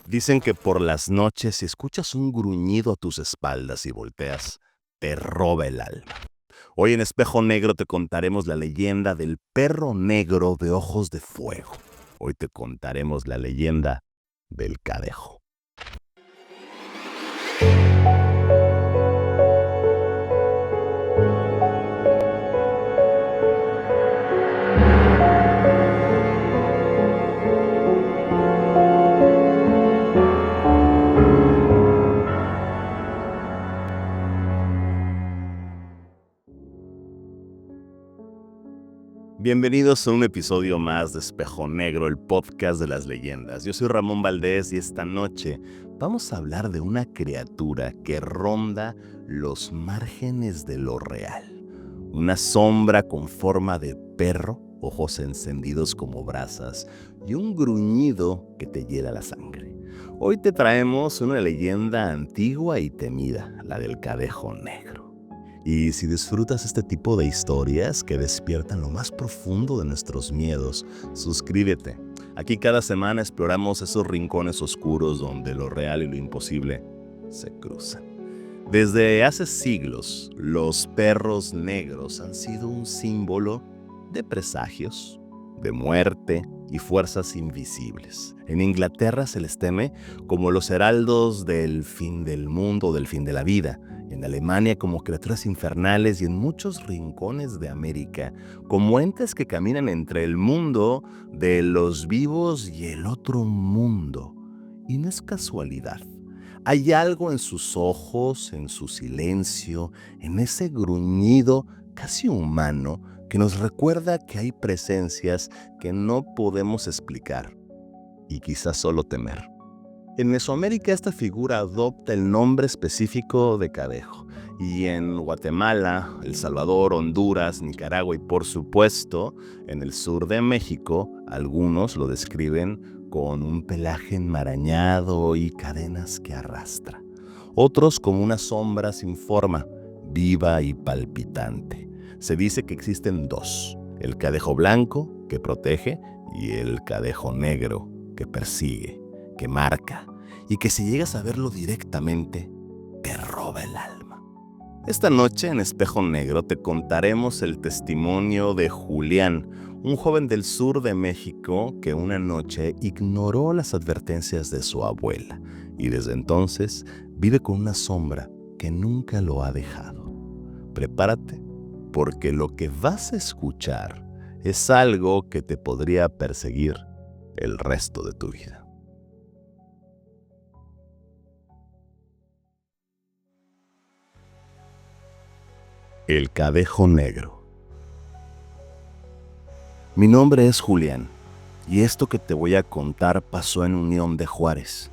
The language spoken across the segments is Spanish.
Dicen que por las noches, si escuchas un gruñido a tus espaldas y volteas, te roba el alma. Hoy en Espejo Negro te contaremos la leyenda del perro negro de ojos de fuego. Hoy te contaremos la leyenda del Cadejo. Bienvenidos a un episodio más de Espejo Negro, el podcast de las leyendas. Yo soy Ramón Valdés y esta noche vamos a hablar de una criatura que ronda los márgenes de lo real. Una sombra con forma de perro, ojos encendidos como brasas y un gruñido que te hiela la sangre. Hoy te traemos una leyenda antigua y temida, la del Cadejo Negro. Y si disfrutas este tipo de historias que despiertan lo más profundo de nuestros miedos, suscríbete. Aquí cada semana exploramos esos rincones oscuros donde lo real y lo imposible se cruzan. Desde hace siglos, los perros negros han sido un símbolo de presagios, de muerte y fuerzas invisibles. En Inglaterra se les teme como los heraldos del fin del mundo, del fin de la vida. En Alemania como criaturas infernales y en muchos rincones de América como entes que caminan entre el mundo de los vivos y el otro mundo. Y no es casualidad. Hay algo en sus ojos, en su silencio, en ese gruñido casi humano que nos recuerda que hay presencias que no podemos explicar y quizás solo temer. En Mesoamérica esta figura adopta el nombre específico de Cadejo y en Guatemala, El Salvador, Honduras, Nicaragua y por supuesto en el sur de México algunos lo describen con un pelaje enmarañado y cadenas que arrastra. Otros como una sombra sin forma, viva y palpitante. Se dice que existen dos, el Cadejo blanco que protege y el Cadejo negro que persigue, que marca y que si llegas a verlo directamente, te roba el alma. Esta noche en Espejo Negro te contaremos el testimonio de Julián, un joven del sur de México que una noche ignoró las advertencias de su abuela y desde entonces vive con una sombra que nunca lo ha dejado. Prepárate, porque lo que vas a escuchar es algo que te podría perseguir el resto de tu vida. El Cadejo Negro. Mi nombre es Julián y esto que te voy a contar pasó en Unión de Juárez,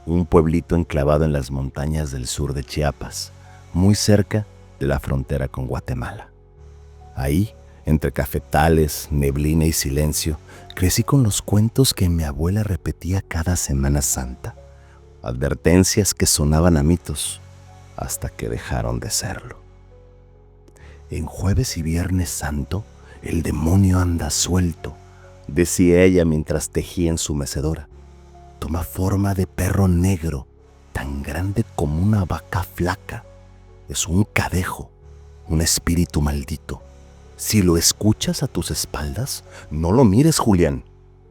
un pueblito enclavado en las montañas del sur de Chiapas, muy cerca de la frontera con Guatemala. Ahí, entre cafetales, neblina y silencio, crecí con los cuentos que mi abuela repetía cada Semana Santa, advertencias que sonaban a mitos hasta que dejaron de serlo. En Jueves y Viernes Santo, el demonio anda suelto, decía ella mientras tejía en su mecedora. Toma forma de perro negro, tan grande como una vaca flaca. Es un cadejo, un espíritu maldito. Si lo escuchas a tus espaldas, no lo mires, Julián.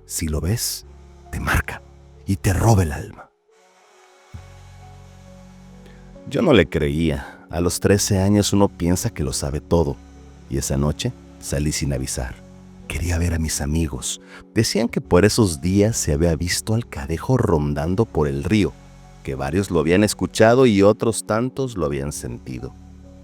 Si lo ves, te marca y te roba el alma. Yo no le creía. A los 13 años uno piensa que lo sabe todo. Y esa noche salí sin avisar. Quería ver a mis amigos. Decían que por esos días se había visto al Cadejo rondando por el río, que varios lo habían escuchado y otros tantos lo habían sentido.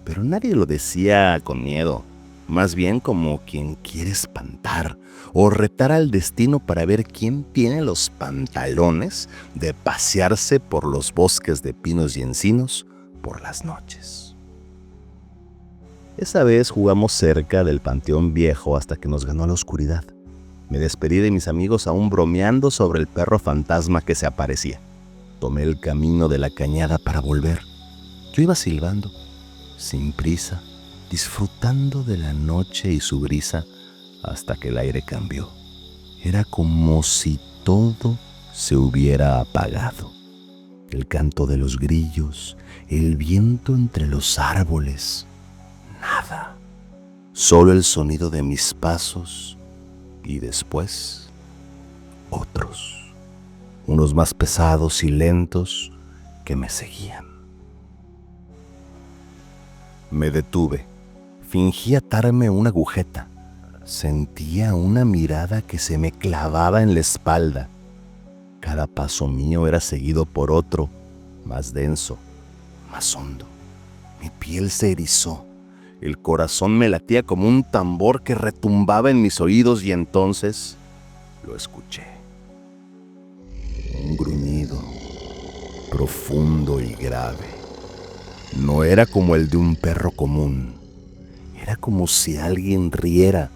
Pero nadie lo decía con miedo, más bien como quien quiere espantar o retar al destino para ver quién tiene los pantalones de pasearse por los bosques de pinos y encinos por las noches. Esa vez jugamos cerca del Panteón Viejo hasta que nos ganó la oscuridad. Me despedí de mis amigos aún bromeando sobre el perro fantasma que se aparecía. Tomé el camino de la cañada para volver. Yo iba silbando, sin prisa, disfrutando de la noche y su brisa hasta que el aire cambió. Era como si todo se hubiera apagado. El canto de los grillos, el viento entre los árboles, nada. Solo el sonido de mis pasos y después otros, unos más pesados y lentos que me seguían. Me detuve, fingí atarme una agujeta. Sentía una mirada que se me clavaba en la espalda. Cada paso mío era seguido por otro, más denso, más hondo. Mi piel se erizó. El corazón me latía como un tambor que retumbaba en mis oídos y entonces lo escuché. Un gruñido, profundo y grave. No era como el de un perro común. Era como si alguien riera,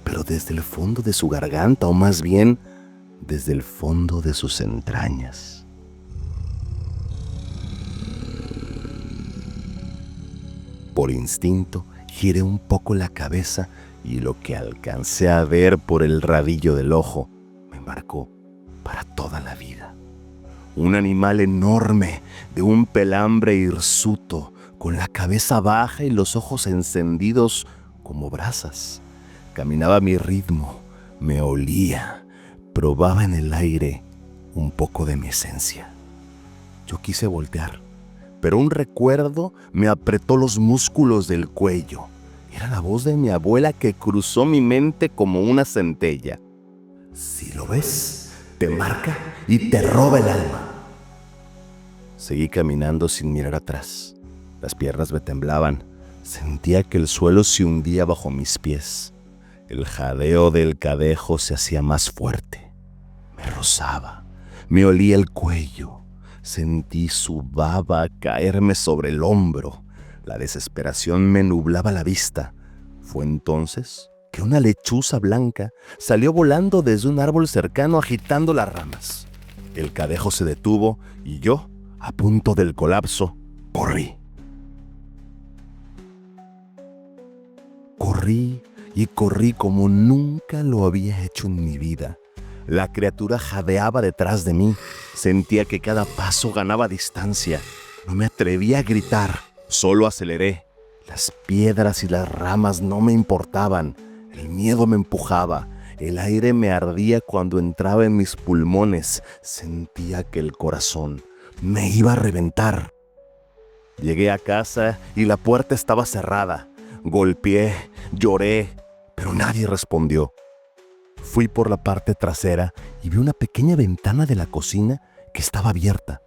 pero desde el fondo de su garganta, o más bien desde el fondo de sus entrañas. Por instinto, giré un poco la cabeza y lo que alcancé a ver por el rabillo del ojo me marcó para toda la vida. Un animal enorme, de un pelambre hirsuto, con la cabeza baja y los ojos encendidos como brasas. Caminaba a mi ritmo, me olía, probaba en el aire un poco de mi esencia. Yo quise voltear, pero un recuerdo me apretó los músculos del cuello. Era la voz de mi abuela que cruzó mi mente como una centella. Si lo ves, te marca y te roba el alma. Seguí caminando sin mirar atrás. Las piernas me temblaban. Sentía que el suelo se hundía bajo mis pies. El jadeo del cadejo se hacía más fuerte. Me rozaba, me olía el cuello. Sentí su baba caerme sobre el hombro. La desesperación me nublaba la vista. Fue entonces que una lechuza blanca salió volando desde un árbol cercano agitando las ramas. El cadejo se detuvo y yo, a punto del colapso, corrí. Corrí y corrí como nunca lo había hecho en mi vida. La criatura jadeaba detrás de mí. Sentía que cada paso ganaba distancia. No me atrevía a gritar, solo aceleré. Las piedras y las ramas no me importaban. El miedo me empujaba. El aire me ardía cuando entraba en mis pulmones. Sentía que el corazón me iba a reventar. Llegué a casa y la puerta estaba cerrada. Golpeé, lloré, pero nadie respondió. Fui por la parte trasera y vi una pequeña ventana de la cocina que estaba abierta.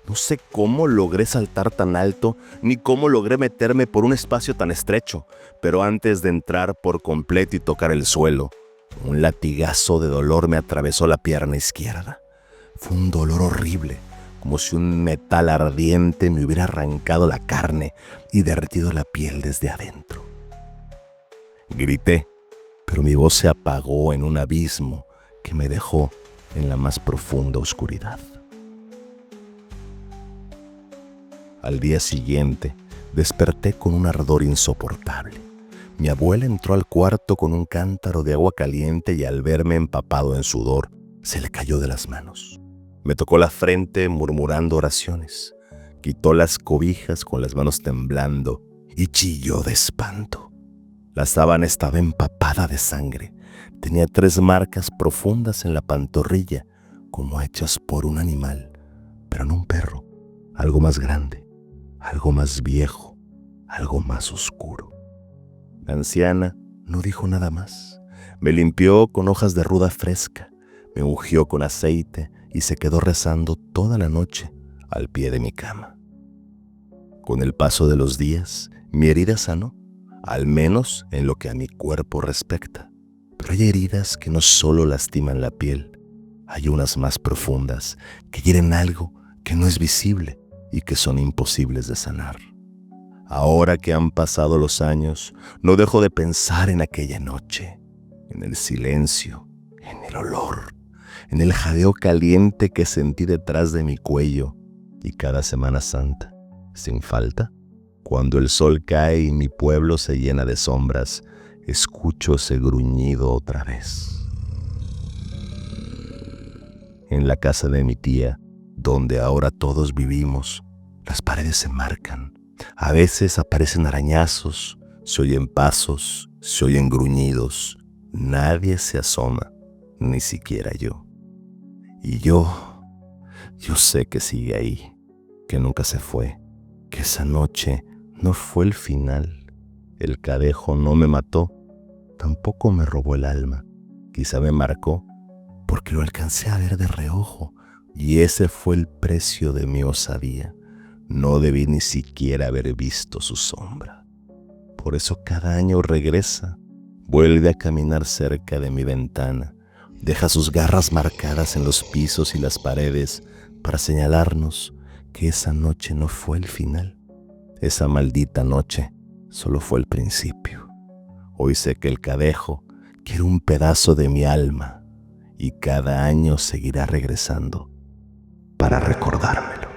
No sé cómo logré saltar tan alto, ni cómo logré meterme por un espacio tan estrecho, pero antes de entrar por completo y tocar el suelo, un latigazo de dolor me atravesó la pierna izquierda. Fue un dolor horrible, como si un metal ardiente me hubiera arrancado la carne y derretido la piel desde adentro. Grité, pero mi voz se apagó en un abismo que me dejó en la más profunda oscuridad. Al día siguiente, desperté con un ardor insoportable. Mi abuela entró al cuarto con un cántaro de agua caliente y al verme empapado en sudor, se le cayó de las manos. Me tocó la frente murmurando oraciones, quitó las cobijas con las manos temblando y chilló de espanto. La sábana estaba empapada de sangre. Tenía 3 marcas profundas en la pantorrilla, como hechas por un animal, pero no un perro, algo más grande, algo más viejo, algo más oscuro. La anciana no dijo nada más. Me limpió con hojas de ruda fresca, me ungió con aceite y se quedó rezando toda la noche al pie de mi cama. Con el paso de los días, mi herida sanó, al menos en lo que a mi cuerpo respecta. Pero hay heridas que no solo lastiman la piel, hay unas más profundas que hieren algo que no es visible y que son imposibles de sanar. Ahora que han pasado los años, no dejo de pensar en aquella noche, en el silencio, en el olor, en el jadeo caliente que sentí detrás de mi cuello y cada Semana Santa, sin falta, cuando el sol cae y mi pueblo se llena de sombras, escucho ese gruñido otra vez. En la casa de mi tía, donde ahora todos vivimos, las paredes se marcan. A veces aparecen arañazos, se oyen pasos, se oyen gruñidos. Nadie se asoma, ni siquiera yo. Y yo sé que sigue ahí, que nunca se fue, que esa noche no fue el final. El cadejo no me mató, tampoco me robó el alma. Quizá me marcó porque lo alcancé a ver de reojo, y ese fue el precio de mi osadía. No debí ni siquiera haber visto su sombra. Por eso cada año regresa, vuelve a caminar cerca de mi ventana, deja sus garras marcadas en los pisos y las paredes para señalarnos que esa noche no fue el final. Esa maldita noche solo fue el principio. Hoy sé que el cadejo quiere un pedazo de mi alma y cada año seguirá regresando para recordármelo.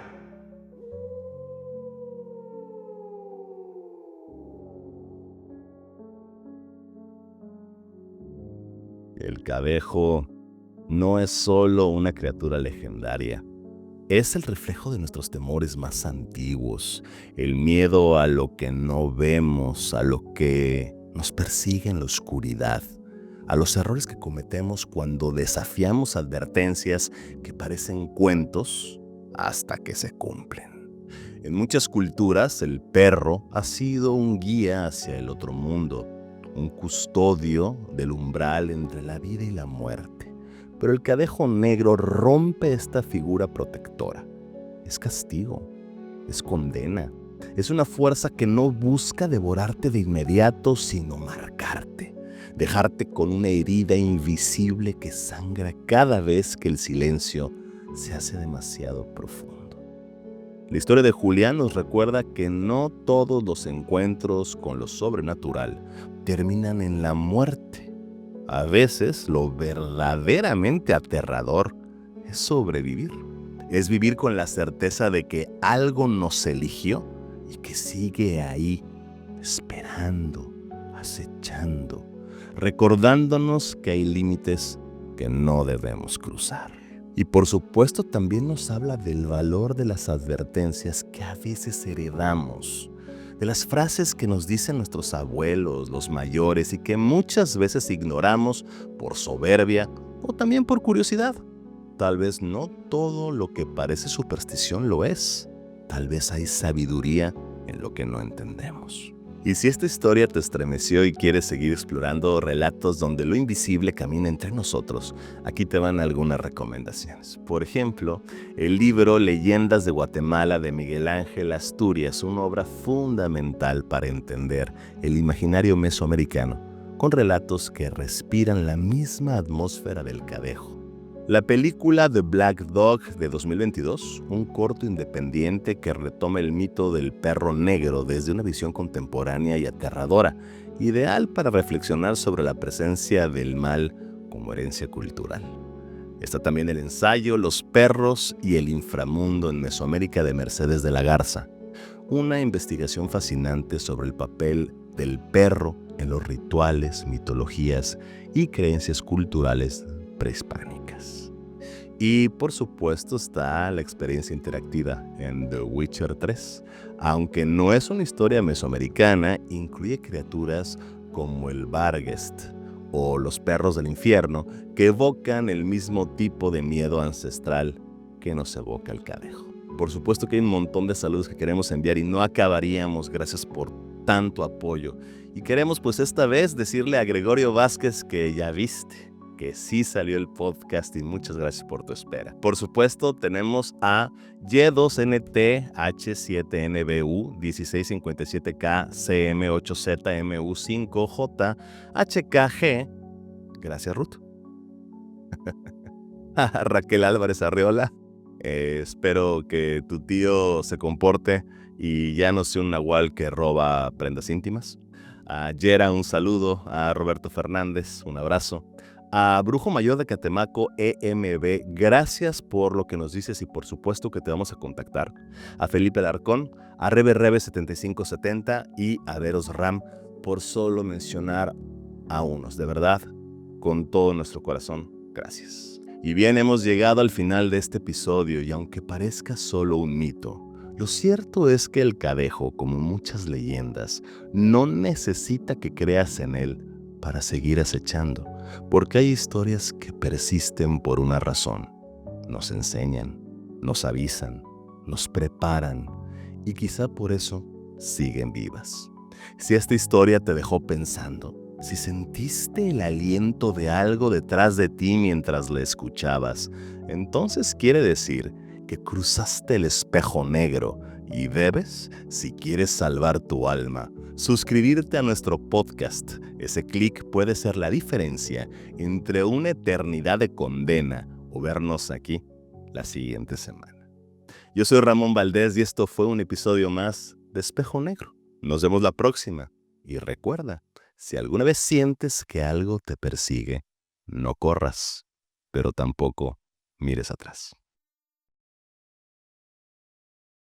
El cadejo no es solo una criatura legendaria. Es el reflejo de nuestros temores más antiguos, el miedo a lo que no vemos, a lo que nos persigue en la oscuridad, a los errores que cometemos cuando desafiamos advertencias que parecen cuentos hasta que se cumplen. En muchas culturas, el perro ha sido un guía hacia el otro mundo, un custodio del umbral entre la vida y la muerte. Pero el cadejo negro rompe esta figura protectora. Es castigo, es condena, es una fuerza que no busca devorarte de inmediato, sino marcarte, dejarte con una herida invisible que sangra cada vez que el silencio se hace demasiado profundo. La historia de Julián nos recuerda que no todos los encuentros con lo sobrenatural terminan en la muerte. A veces lo verdaderamente aterrador es sobrevivir. Es vivir con la certeza de que algo nos eligió y que sigue ahí, esperando, acechando, recordándonos que hay límites que no debemos cruzar. Y por supuesto también nos habla del valor de las advertencias que a veces heredamos, de las frases que nos dicen nuestros abuelos, los mayores, y que muchas veces ignoramos por soberbia o también por curiosidad. Tal vez no todo lo que parece superstición lo es. Tal vez hay sabiduría en lo que no entendemos. Y si esta historia te estremeció y quieres seguir explorando relatos donde lo invisible camina entre nosotros, aquí te van algunas recomendaciones. Por ejemplo, el libro Leyendas de Guatemala de Miguel Ángel Asturias, una obra fundamental para entender el imaginario mesoamericano, con relatos que respiran la misma atmósfera del cadejo. La película The Black Dog de 2022, un corto independiente que retoma el mito del perro negro desde una visión contemporánea y aterradora, ideal para reflexionar sobre la presencia del mal como herencia cultural. Está también el ensayo Los perros y el inframundo en Mesoamérica de Mercedes de la Garza, una investigación fascinante sobre el papel del perro en los rituales, mitologías y creencias culturales prehispánicas. Y por supuesto está la experiencia interactiva en The Witcher 3. Aunque no es una historia mesoamericana, incluye criaturas como el Barghest o los perros del infierno que evocan el mismo tipo de miedo ancestral que nos evoca el cadejo. Por supuesto que hay un montón de saludos que queremos enviar y no acabaríamos. Gracias por tanto apoyo. Y queremos pues esta vez decirle a Gregorio Vázquez que ya viste, que sí salió el podcast y muchas gracias por tu espera. Por supuesto, tenemos a Y2NTH7NBU 1657K CM8ZMU5J HKG. Gracias, Ruth. A Raquel Álvarez Arriola. Espero que tu tío se comporte y ya no sea un nahual que roba prendas íntimas. A Yera, un saludo. A Roberto Fernández, un abrazo. A Brujo Mayor de Catemaco EMB, gracias por lo que nos dices y por supuesto que te vamos a contactar. A Felipe Larcón, a RebeRebe7570 y a Veros Ram, por solo mencionar a unos. De verdad, con todo nuestro corazón, gracias. Y bien, hemos llegado al final de este episodio y aunque parezca solo un mito, lo cierto es que el cadejo, como muchas leyendas, no necesita que creas en él para seguir acechando, porque hay historias que persisten por una razón. Nos enseñan, nos avisan, nos preparan y quizá por eso siguen vivas. Si esta historia te dejó pensando, si sentiste el aliento de algo detrás de ti mientras la escuchabas, entonces quiere decir que cruzaste el espejo negro y debes, si quieres salvar tu alma, suscribirte a nuestro podcast. Ese clic puede ser la diferencia entre una eternidad de condena o vernos aquí la siguiente semana. Yo soy Ramón Valdés y esto fue un episodio más de Espejo Negro. Nos vemos la próxima y recuerda, si alguna vez sientes que algo te persigue, no corras, pero tampoco mires atrás.